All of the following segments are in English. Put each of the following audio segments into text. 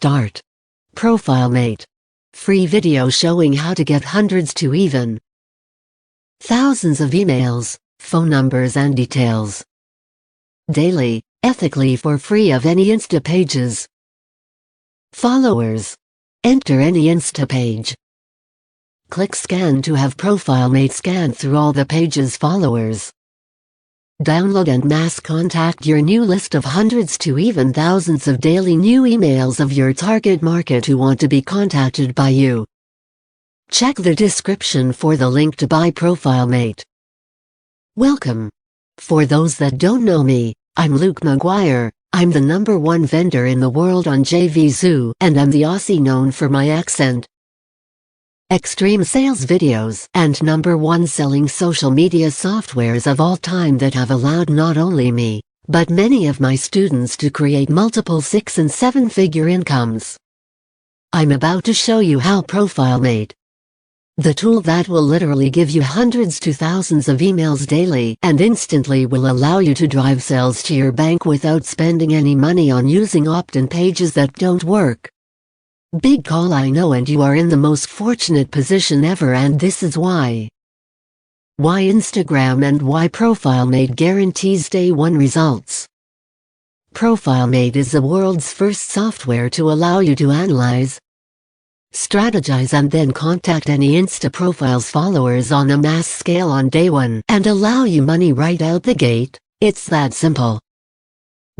Start. Profilemate. Free video showing how to get hundreds to even thousands of emails, phone numbers and details daily, ethically for free of any Insta pages. Followers. Enter any Insta page. Click Scan to have Profilemate scan through all the page's followers. Download and mass contact your new list of hundreds to even thousands of daily new emails of your target market who want to be contacted by you. Check the description for the link to buy Profilemate. Welcome. For those that don't know me, I'm Luke McGuire. I'm the #1 vendor in the world on JVZoo, and I'm the Aussie known for my accent, extreme sales videos, and #1 selling social media softwares of all time that have allowed not only me, but many of my students to create multiple 6- and 7-figure incomes. I'm about to show you how Profilemate, the tool that will literally give you hundreds to thousands of emails daily and instantly will allow you to drive sales to your bank without spending any money on using opt-in pages that don't work. Big call, I know, and you are in the most fortunate position ever, and this is why. Why Instagram and why Profilemate guarantees day one results. Profilemate is the world's first software to allow you to analyze, strategize and then contact any Insta profile's followers on a mass scale on day one and allow you money right out the gate. It's that simple.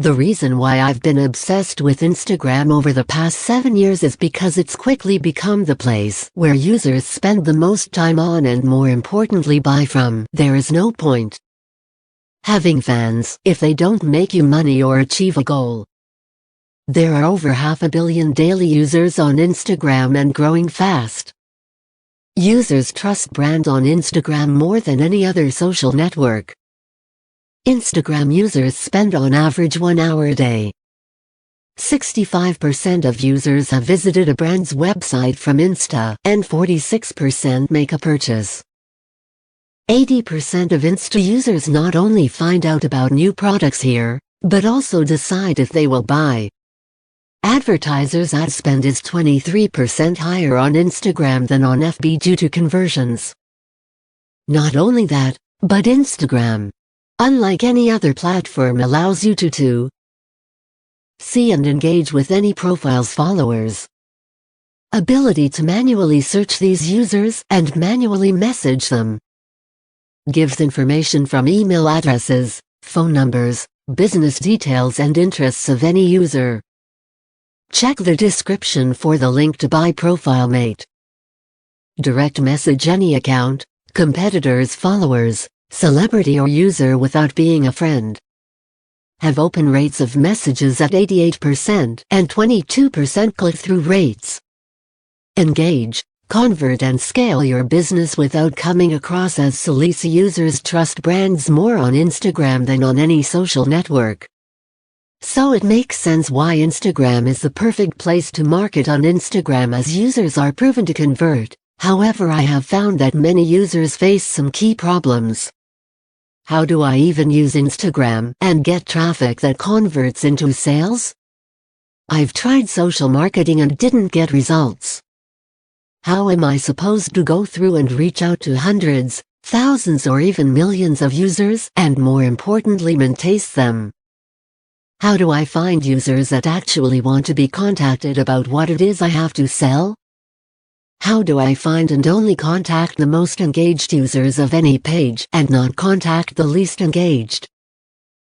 The reason why I've been obsessed with Instagram over the past 7 years is because it's quickly become the place where users spend the most time on and, more importantly, buy from. There is no point having fans if they don't make you money or achieve a goal. There are over 500 million daily users on Instagram and growing fast. Users trust brands on Instagram more than any other social network. Instagram users spend on average 1 hour a day. 65% of users have visited a brand's website from Insta, and 46% make a purchase. 80% of Insta users not only find out about new products here, but also decide if they will buy. Advertisers' ad spend is 23% higher on Instagram than on FB due to conversions. Not only that, but Instagram, unlike any other platform, allows you to see and engage with any profile's followers. Ability to manually search these users and manually message them. Gives information from email addresses, phone numbers, business details and interests of any user. Check the description for the link to buy Profilemate. Direct message any account, competitors, followers, celebrity or user without being a friend. Have open rates of messages at 88% and 22% click-through rates. Engage, convert and scale your business without coming across as salesy. Users trust brands more on Instagram than on any social network. So it makes sense why Instagram is the perfect place to market on Instagram, as users are proven to convert. However, I have found that many users face some key problems. How do I even use Instagram and get traffic that converts into sales? I've tried social marketing and didn't get results. How am I supposed to go through and reach out to hundreds, thousands or even millions of users and, more importantly, maintain them? How do I find users that actually want to be contacted about what it is I have to sell? How do I find and only contact the most engaged users of any page and not contact the least engaged?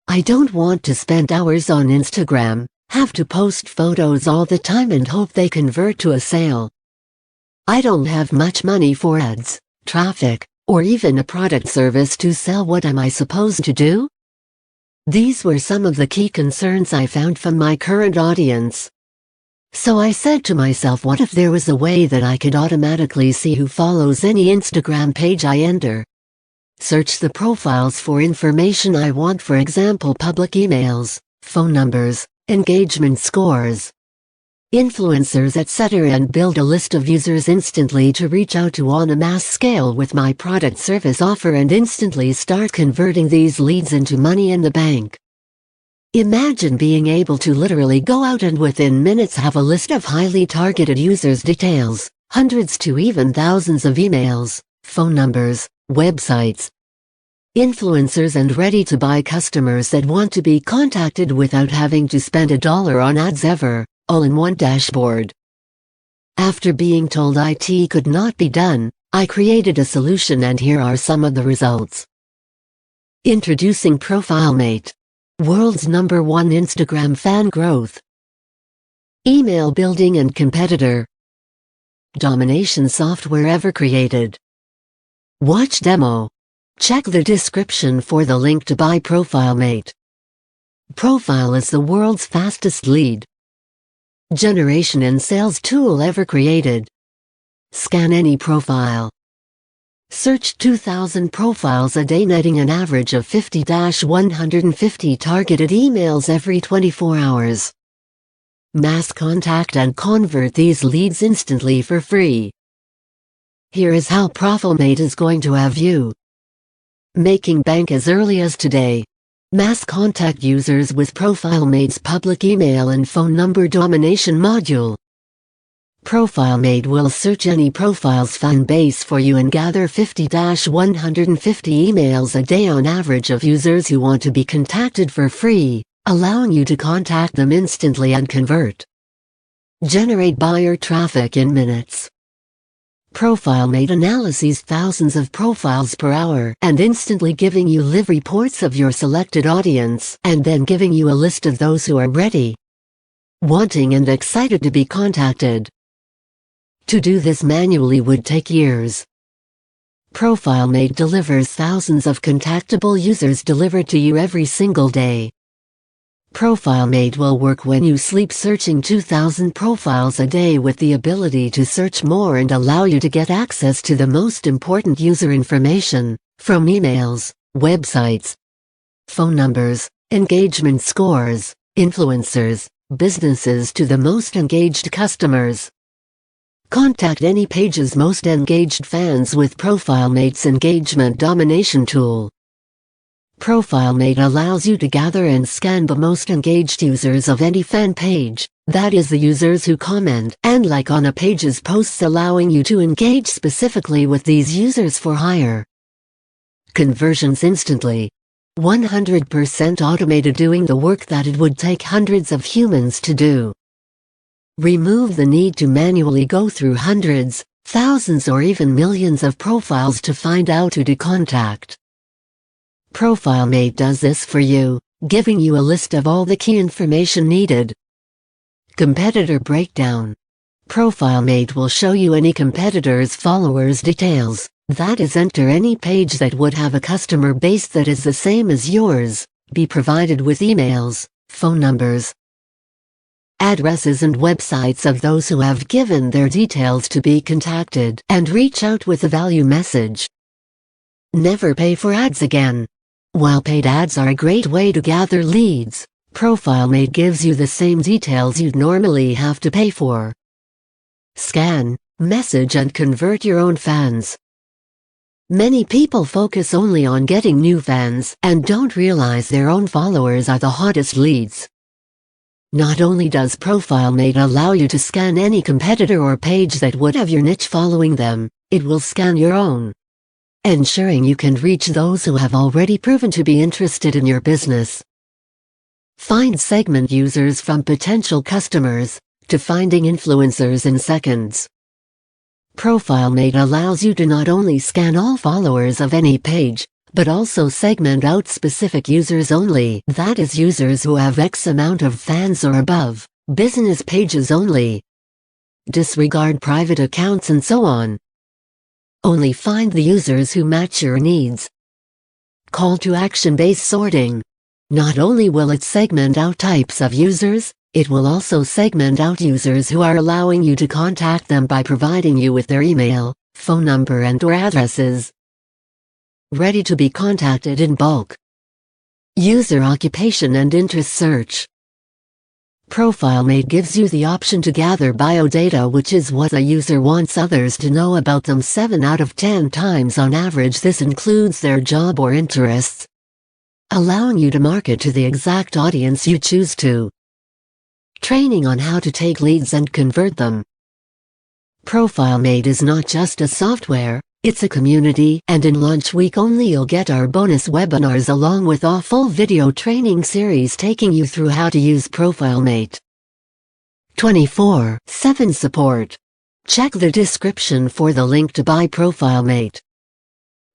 I don't want to spend hours on Instagram, have to post photos all the time and hope they convert to a sale. I don't have much money for ads, traffic, or even a product service to sell. What am I supposed to do? These were some of the key concerns I found from my current audience. So I said to myself, what if there was a way that I could automatically see who follows any Instagram page I enter? Search the profiles for information I want, for example, public emails, phone numbers, engagement scores, influencers, etc., and build a list of users instantly to reach out to on a mass scale with my product service offer and instantly start converting these leads into money in the bank. Imagine being able to literally go out and within minutes have a list of highly targeted users' details, hundreds to even thousands of emails, phone numbers, websites, influencers and ready-to-buy customers that want to be contacted without having to spend $1 on ads ever, all in one dashboard. After being told IT could not be done, I created a solution and here are some of the results. Introducing Profilemate, world's #1 Instagram fan growth, email building and competitor, domination software ever created. Watch demo. Check the description for the link to buy Profilemate. Profile is the world's fastest lead generation and sales tool ever created. Scan any profile. Search 2,000 profiles a day, netting an average of 50-150 targeted emails every 24 hours. Mass contact and convert these leads instantly for free. Here is how Profilemate is going to have you making bank as early as today. Mass contact users with Profilemate's public email and phone number domination module. Profilemate will search any profile's fan base for you and gather 50-150 emails a day on average of users who want to be contacted for free, allowing you to contact them instantly and convert. Generate buyer traffic in minutes. Profilemate analyzes thousands of profiles per hour and instantly giving you live reports of your selected audience and then giving you a list of those who are ready, wanting and excited to be contacted. To do this manually would take years. Profilemate delivers thousands of contactable users delivered to you every single day. Profilemate will work when you sleep, searching 2,000 profiles a day with the ability to search more and allow you to get access to the most important user information, from emails, websites, phone numbers, engagement scores, influencers, businesses to the most engaged customers. Contact any page's most engaged fans with Profilemate's engagement domination tool. Profilemate allows you to gather and scan the most engaged users of any fan page, that is the users who comment and like on a page's posts, allowing you to engage specifically with these users for higher conversions instantly. 100% automated, doing the work that it would take hundreds of humans to do. Remove the need to manually go through hundreds, thousands or even millions of profiles to find out who to contact. Profilemate does this for you, giving you a list of all the key information needed. Competitor breakdown. Profilemate will show you any competitor's followers details, that is, enter any page that would have a customer base that is the same as yours, be provided with emails, phone numbers, addresses and websites of those who have given their details to be contacted, and reach out with a value message. Never pay for ads again. While paid ads are a great way to gather leads, Profilemate gives you the same details you'd normally have to pay for. Scan, message and convert your own fans. Many people focus only on getting new fans and don't realize their own followers are the hottest leads. Not only does Profilemate allow you to scan any competitor or page that would have your niche following them, it will scan your own, ensuring you can reach those who have already proven to be interested in your business. Find segment users from potential customers to finding influencers in seconds. Profilemate allows you to not only scan all followers of any page, but also segment out specific users only, that is, users who have X amount of fans or above, business pages only. Disregard private accounts and so on. Only find the users who match your needs. Call to action-based sorting. Not only will it segment out types of users, it will also segment out users who are allowing you to contact them by providing you with their email, phone number and/or addresses. Ready to be contacted in bulk. User occupation and interest search. Profilemate gives you the option to gather biodata, which is what a user wants others to know about them 7 out of 10 times on average. This includes their job or interests. allowing you to market to the exact audience you choose to. Training on how to take leads and convert them. Profilemate is not just a software, it's a community, and in launch week only you'll get our bonus webinars along with a full video training series taking you through how to use Profilemate. 24/7 support. Check the description for the link to buy Profilemate.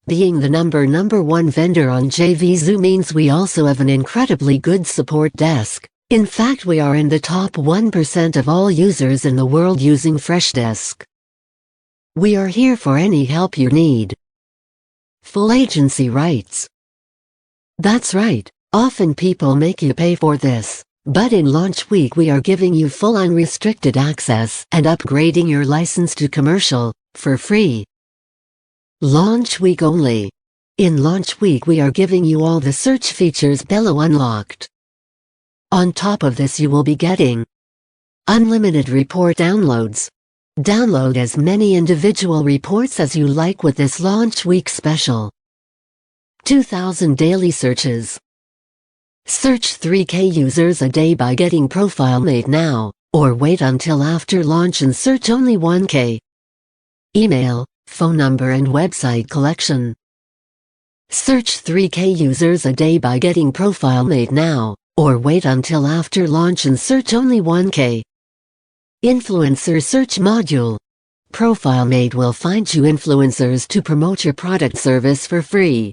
Being the number one vendor on JVZoo means we also have an incredibly good support desk. In fact, we are in the top 1% of all users in the world using Freshdesk. We are here for any help you need. Full agency rights. That's right, often people make you pay for this, but in launch week we are giving you full unrestricted access and upgrading your license to commercial, for free. Launch week only. In launch week we are giving you all the search features below unlocked. On top of this you will be getting unlimited report downloads. Download as many individual reports as you like with this launch week special. 2,000 daily searches. Search 3K users a day by getting Profilemate now, or wait until after launch and search only 1K. Email, phone number and website collection. Search 3K users a day by getting Profilemate now, or wait until after launch and search only 1K. Influencer search module. Profilemate will find you influencers to promote your product service for free.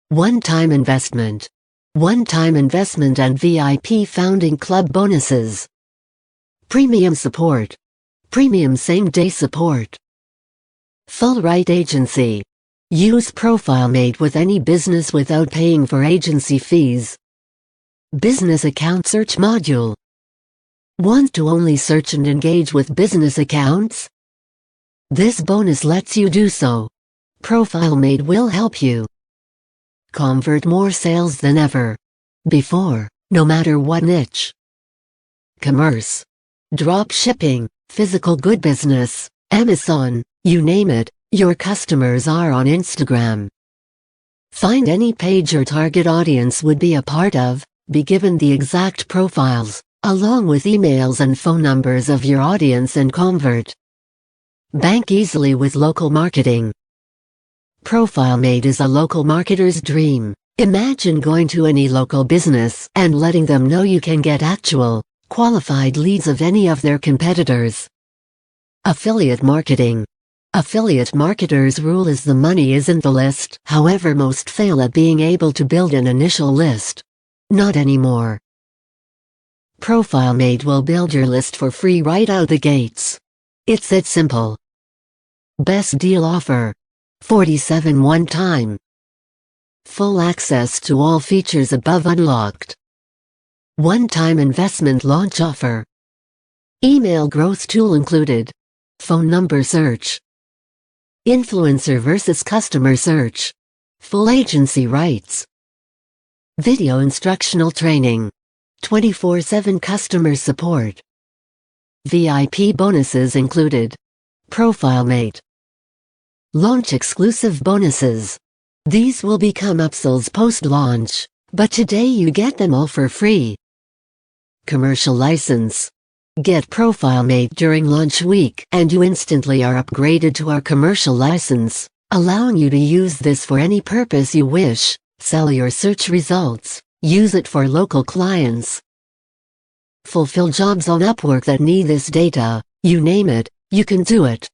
One-time investment. One-time investment and VIP founding club bonuses. Premium support. Premium same-day support. Full right agency. Use Profilemate with any business without paying for agency fees. Business account search module. Want to only search and engage with business accounts? This bonus lets you do so. Profilemate will help you convert more sales than ever before, no matter what niche. Commerce, drop shipping, physical good business, Amazon, you name it, your customers are on Instagram. Find any page your target audience would be a part of, be given the exact profiles, along with emails and phone numbers of your audience and convert. Bank easily with local marketing. Profilemate is a local marketer's dream. Imagine going to any local business and letting them know you can get actual, qualified leads of any of their competitors. Affiliate marketing. Affiliate marketers' rule is the money isn't the list. However, most fail at being able to build an initial list. Not anymore. Profilemate will build your list for free right out the gates. It's that simple. Best deal offer. 47 one-time. Full access to all features above unlocked. One-time investment launch offer. Email growth tool included. Phone number search. Influencer versus customer search. Full agency rights. Video instructional training. 24/7 customer support. VIP bonuses included. Profilemate. Launch exclusive bonuses. These will become upsells post-launch, but today you get them all for free. Commercial license. Get Profilemate during launch week and you instantly are upgraded to our commercial license, allowing you to use this for any purpose you wish. Sell your search results, use it for local clients. Fulfill jobs on Upwork that need this data, you name it, you can do it.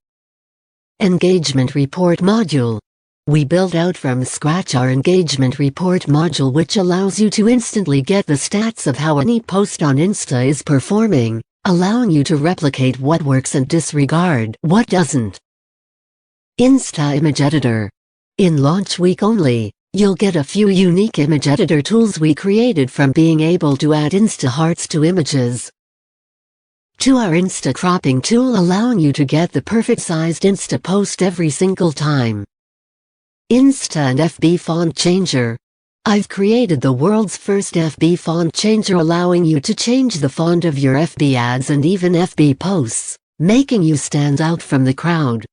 Engagement report module. We built out from scratch our engagement report module, which allows you to instantly get the stats of how any post on Insta is performing, allowing you to replicate what works and disregard what doesn't. Insta Image Editor. In launch week only, you'll get a few unique image editor tools we created, from being able to add Insta hearts to images, to our Insta cropping tool allowing you to get the perfect sized Insta post every single time. Insta and FB font changer. I've created the world's first FB font changer, allowing you to change the font of your FB ads and even FB posts, making you stand out from the crowd.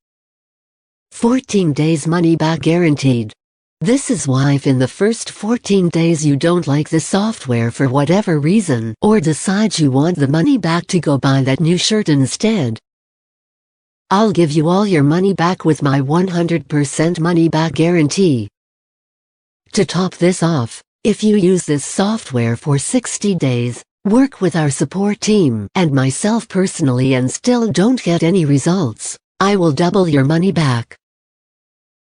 14 days money back guaranteed. This is why if in the first 14 days you don't like the software for whatever reason, or decide you want the money back to go buy that new shirt instead, I'll give you all your money back with my 100% money back guarantee. To top this off, if you use this software for 60 days, work with our support team and myself personally and still don't get any results, I will double your money back.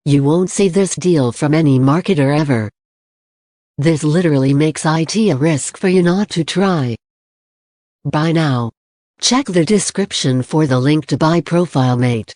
You won't see this deal from any marketer ever. This literally makes IT a risk for you not to try. Buy now. Check the description for the link to buy Profilemate.